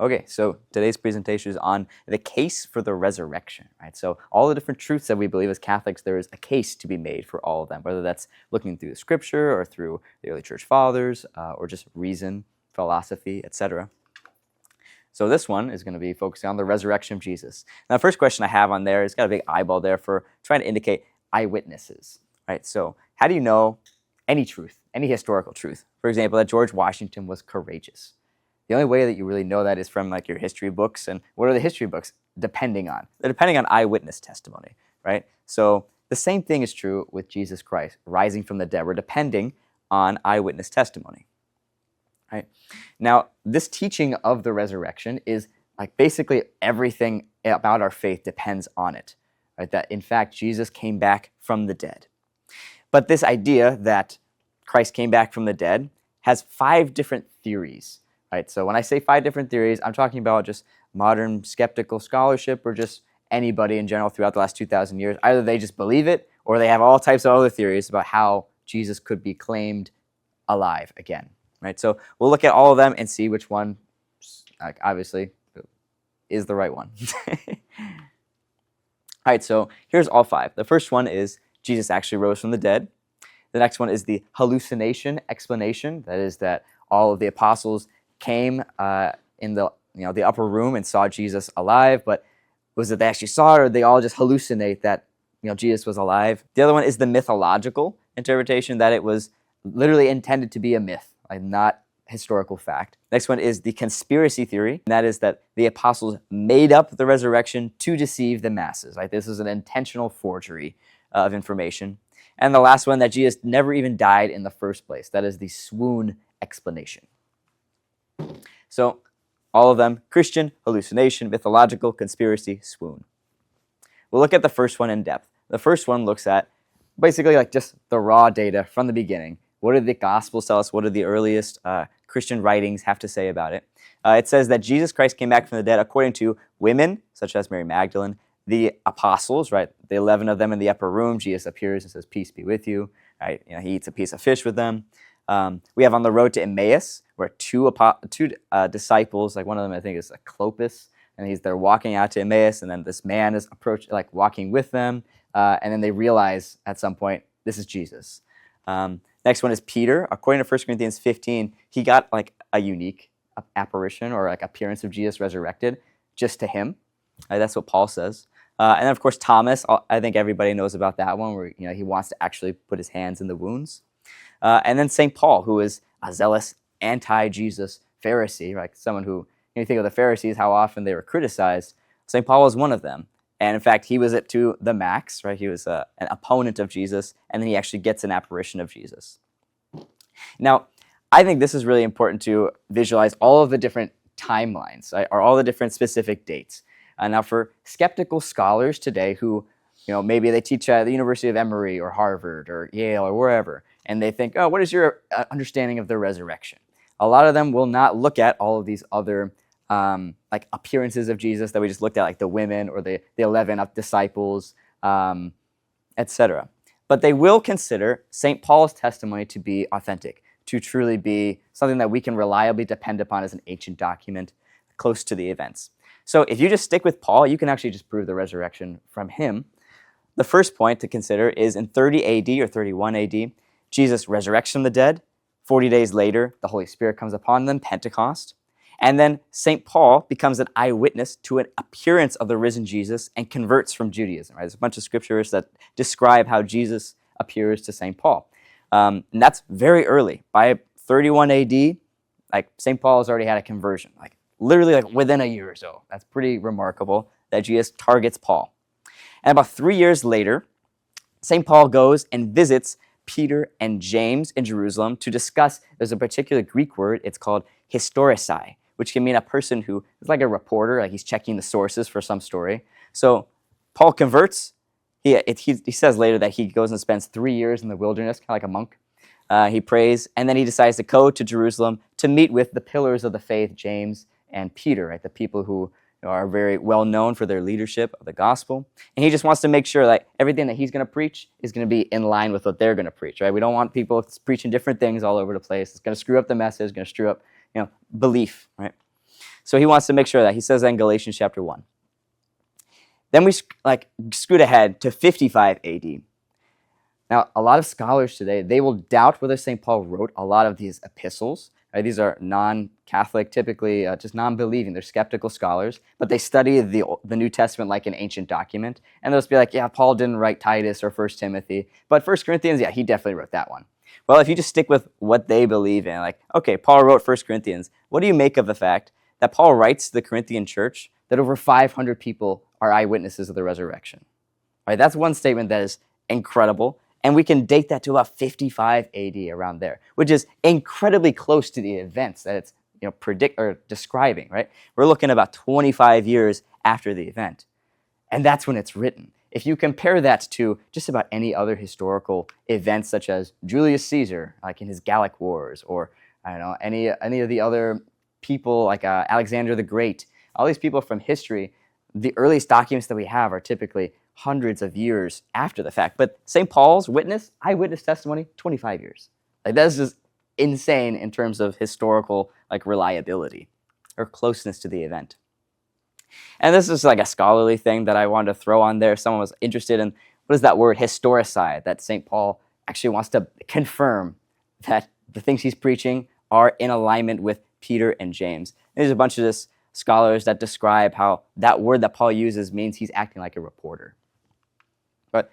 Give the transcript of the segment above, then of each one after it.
Okay, so today's presentation is on the case for the resurrection, right? So all the different truths that we believe as Catholics, there is a case to be made for all of them, whether that's looking through the scripture or through the early church fathers or just reason, philosophy, etc. So this one is going to be focusing on the resurrection of Jesus. Now, the first question I have on there is got a big eyeball there for trying to indicate eyewitnesses, right? So how do you know any truth, any historical truth? For example, that George Washington was courageous. The only way that you really know that is from like your history books. And what are the history books depending on? They're depending on eyewitness testimony, right? So the same thing is true with Jesus Christ rising from the dead. We're depending on eyewitness testimony, right? Now, this teaching of the resurrection is like basically everything about our faith depends on it, right? That in fact, Jesus came back from the dead. But this idea that Christ came back from the dead has 5 different theories. Right, so when I say 5 different theories, I'm talking about just modern skeptical scholarship or just anybody in general throughout the last 2,000 years. Either they just believe it or they have all types of other theories about how Jesus could be claimed alive again. Right, so we'll look at all of them and see which one, obviously, is the right one. All right, so here's all 5. The first one is Jesus actually rose from the dead. The next one is the hallucination explanation. That is that all of the apostles came in the upper room and saw Jesus alive, but was it they actually saw it or they all just hallucinate that Jesus was alive? The other one is the mythological interpretation, that it was literally intended to be a myth, like not historical fact. Next one is the conspiracy theory, and that is that the apostles made up the resurrection to deceive the masses. Right? This is an intentional forgery of information. And the last one, that Jesus never even died in the first place. That is the swoon explanation. So all of them: Christian, hallucination, mythological, conspiracy, swoon. We'll look at the first one in depth. The first one looks at basically like just the raw data from the beginning. What did the Gospels tell us? What did the earliest Christian writings have to say about it? It says that Jesus Christ came back from the dead according to women, such as Mary Magdalene, the apostles, right? The 11 of them in the upper room. Jesus appears and says, "Peace be with you." Right? He eats a piece of fish with them. We have on the road to Emmaus, where two disciples, like one of them I think is a Clopas, and they're walking out to Emmaus, and then this man is walking with them, and then they realize at some point this is Jesus. Next one is Peter. According to 1 Corinthians 15, he got like a unique apparition or like appearance of Jesus resurrected just to him. That's what Paul says. And then of course Thomas. I think everybody knows about that one, where he wants to actually put his hands in the wounds. And then St. Paul, who is a zealous anti-Jesus Pharisee, right? Someone who, you think of the Pharisees, how often they were criticized. St. Paul was one of them. And in fact, he was it to the max, right? He was an opponent of Jesus, and then he actually gets an apparition of Jesus. Now, I think this is really important to visualize all of the different timelines, right? Or all the different specific dates. Now, for skeptical scholars today who, maybe they teach at the University of Emory or Harvard or Yale or wherever, and they think, oh, what is your understanding of the resurrection? A lot of them will not look at all of these other appearances of Jesus that we just looked at, like the women or the 11 disciples, etc. But they will consider St. Paul's testimony to be authentic, to truly be something that we can reliably depend upon as an ancient document close to the events. So if you just stick with Paul, you can actually just prove the resurrection from him. The first point to consider is in 30 AD or 31 AD, Jesus resurrects from the dead. 40 days later, the Holy Spirit comes upon them, Pentecost. And then St. Paul becomes an eyewitness to an appearance of the risen Jesus and converts from Judaism. Right? There's a bunch of scriptures that describe how Jesus appears to St. Paul. And that's very early. By 31 AD, St. Paul has already had a conversion, literally within a year or so. That's pretty remarkable that Jesus targets Paul. And about 3 years later, St. Paul goes and visits Peter and James in Jerusalem to discuss, there's a particular Greek word, it's called historicei, which can mean a person who is like a reporter, he's checking the sources for some story. So Paul converts. He says later that he goes and spends 3 years in the wilderness, kind of like a monk. He prays, and then he decides to go to Jerusalem to meet with the pillars of the faith, James and Peter, right? The people who are very well known for their leadership of the gospel. And he just wants to make sure that everything that he's going to preach is going to be in line with what they're going to preach, right? We don't want people preaching different things all over the place. It's going to screw up the message, it's going to screw up, belief, right? So he wants to make sure that. He says that in Galatians chapter 1. Then we scoot ahead to 55 AD. Now, a lot of scholars today, they will doubt whether St. Paul wrote a lot of these epistles. Right? These are non-Catholic, typically just non-believing. They're skeptical scholars, but they study the New Testament like an ancient document, and they'll just be like, yeah, Paul didn't write Titus or 1 Timothy, but 1 Corinthians, yeah, he definitely wrote that one. Well, if you just stick with what they believe in, like, okay, Paul wrote 1 Corinthians, what do you make of the fact that Paul writes to the Corinthian church that over 500 people are eyewitnesses of the resurrection? Right? That's one statement that is incredible. And we can date that to about 55 AD, around there, which is incredibly close to the events that it's describing, right? We're looking about 25 years after the event. And that's when it's written. If you compare that to just about any other historical events, such as Julius Caesar, like in his Gallic Wars, or I don't know, any of the other people like Alexander the Great, all these people from history, the earliest documents that we have are typically hundreds of years after the fact. But St. Paul's eyewitness testimony, 25 years. Like, that's just insane in terms of historical reliability or closeness to the event. And this is like a scholarly thing that I wanted to throw on there. Someone was interested in, what is that word, historicide, that St. Paul actually wants to confirm that the things he's preaching are in alignment with Peter and James. And there's a bunch of this scholars that describe how that word that Paul uses means he's acting like a reporter. But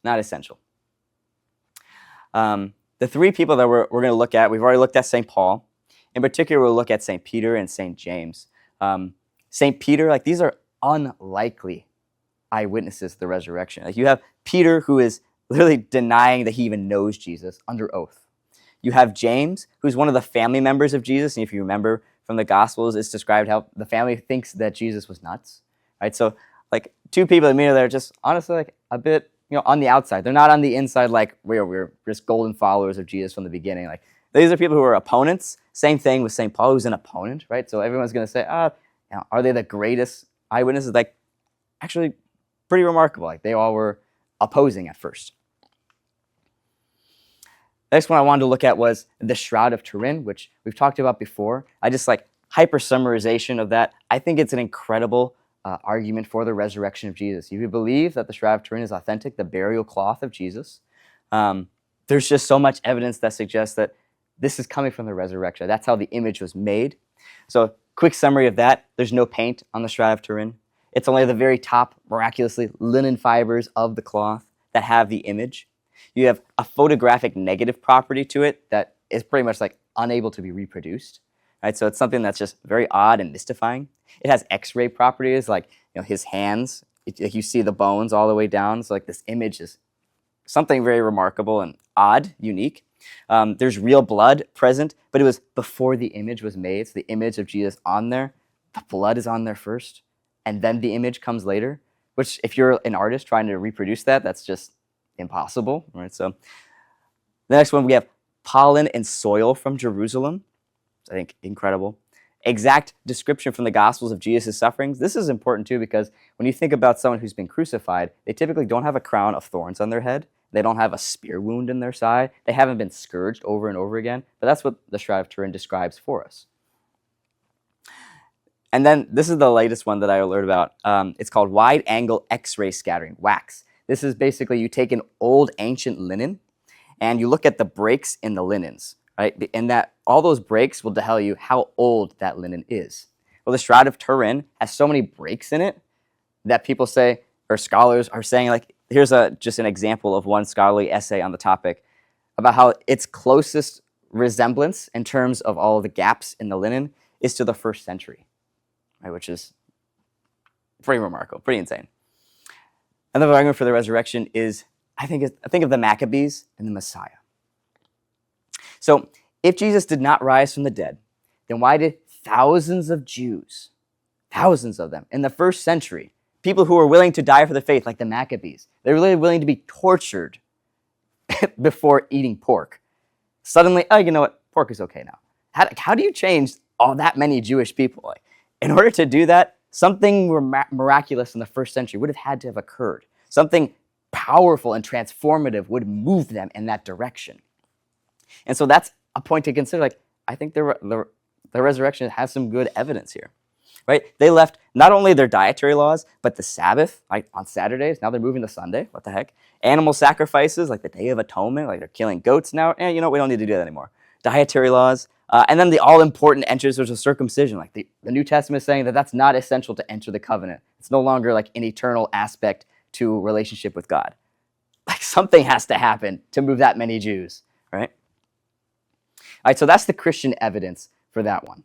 not essential. The three people that we're going to look at, we've already looked at St. Paul. In particular, we'll look at St. Peter and St. James. St. Peter, these are unlikely eyewitnesses of the resurrection. You have Peter, who is literally denying that he even knows Jesus under oath. You have James, who's one of the family members of Jesus. And if you remember from the Gospels, it's described how the family thinks that Jesus was nuts. Right? So, two people that are just honestly a bit, on the outside. They're not on the inside like we're just golden followers of Jesus from the beginning. These are people who are opponents. Same thing with St. Paul, who's an opponent, right? So everyone's going to say, are they the greatest eyewitnesses? Actually, pretty remarkable. They all were opposing at first. Next one I wanted to look at was the Shroud of Turin, which we've talked about before. I just hyper summarization of that. I think it's an incredible argument for the resurrection of Jesus. If you believe that the Shroud of Turin is authentic, the burial cloth of Jesus, there's just so much evidence that suggests that this is coming from the resurrection. That's how the image was made. So, quick summary of that: there's no paint on the Shroud of Turin. It's only the very top, miraculously, linen fibers of the cloth that have the image. You have a photographic negative property to it that is pretty much unable to be reproduced. Right? So it's something that's just very odd and mystifying. It has X-ray properties, his hands. You see the bones all the way down. So this image is something very remarkable and odd, unique. There's real blood present, but it was before the image was made. So the image of Jesus on there, the blood is on there first, and then the image comes later. Which, if you're an artist trying to reproduce that, that's just impossible. Right? So the next one, we have pollen and soil from Jerusalem. I think incredible. Exact description from the Gospels of Jesus' sufferings. This is important too, because when you think about someone who's been crucified, they typically don't have a crown of thorns on their head. They don't have a spear wound in their side. They haven't been scourged over and over again. But that's what the Shroud of Turin describes for us. And then this is the latest one that I learned about. It's called wide-angle X-ray scattering, WAX. This is basically you take an old ancient linen and you look at the breaks in the linens. Right? And that all those breaks will tell you how old that linen is. Well, the Shroud of Turin has so many breaks in it that people say, or scholars are saying, here's just an example of one scholarly essay on the topic about how its closest resemblance in terms of all the gaps in the linen is to the 1st century, right? Which is pretty remarkable, pretty insane. Another argument for the resurrection is, I think of the Maccabees and the Messiah. So, if Jesus did not rise from the dead, then why did thousands of Jews, thousands of them, in the 1st century, people who were willing to die for the faith, like the Maccabees, they were really willing to be tortured before eating pork, suddenly, you know what, pork is okay now. How do you change all that many Jewish people? In order to do that, something miraculous in the 1st century would have had to have occurred. Something powerful and transformative would move them in that direction. And so that's a point to consider. I think the resurrection has some good evidence here. right? They left not only their dietary laws, but the Sabbath, like on Saturdays. Now they're moving to Sunday. What the heck? Animal sacrifices, like the Day of Atonement, like they're killing goats now. You know, we don't need to do that anymore. Dietary laws. And then the all-important entries, which is circumcision. Like the New Testament is saying that that's not essential to enter the covenant. It's no longer like an eternal aspect to relationship with God. Like something has to happen to move that many Jews, right? All right, so that's the Christian evidence for that one.